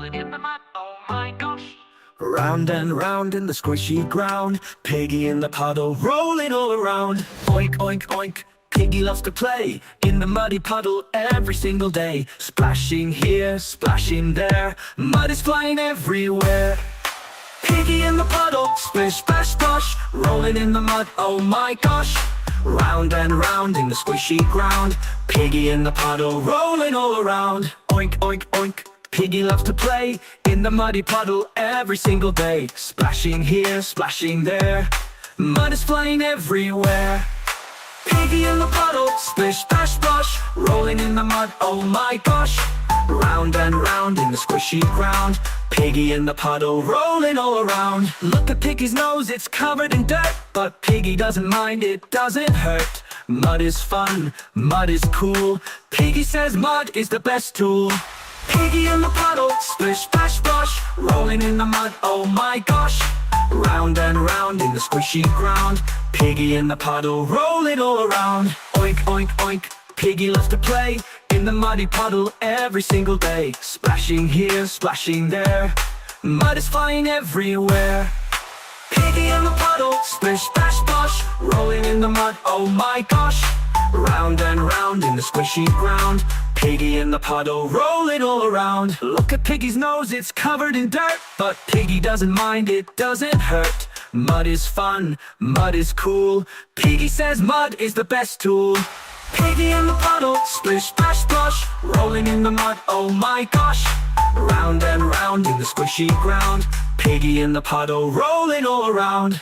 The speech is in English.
rolling in the mud, oh my gosh. Round and round in the squishy ground, Piggy in the puddle, rolling all around. Oink, oink, oink, Piggy loves to play in the muddy puddle every single day. Splashing here, splashing there, mud is flying everywhere. Piggy in the puddle, splish, splash, splash, rolling in the mud, oh my gosh. Round and round in the squishy ground, Piggy in the puddle, rolling all around. Oink, oink, oink, Piggy loves to play in the muddy puddle every single day. Splashing here, splashing there, mud is flying everywhere. Piggy in the puddle, splish, splash, splash, rolling in the mud, oh my gosh. Round and round in the squishy ground, Piggy in the puddle, rolling all around. Look at Piggy's nose, it's covered in dirt, but Piggy doesn't mind, it doesn't hurt. Mud is fun, mud is cool, Piggy says mud is the best tool. Piggy in the puddle, splish, splash, splash, rolling in the mud, oh my gosh. Round and round in the squishy ground, Piggy in the puddle, rolling all around. Oink, oink, oink, Piggy loves to play in the muddy puddle every single day. Splashing here, splashing there, mud is flying everywhere. Piggy in the puddle, splish, splash, splash, rolling in the mud, oh my gosh. Round and round in the squishy ground, Piggy in the puddle, rolling all around. Look at Piggy's nose, it's covered in dirt, but Piggy doesn't mind, it doesn't hurt. Mud is fun, mud is cool, Piggy says mud is the best tool. Piggy in the puddle, splish, splash, splash, rolling in the mud, oh my gosh. Round and round in the squishy ground, Piggy in the puddle, rolling all around.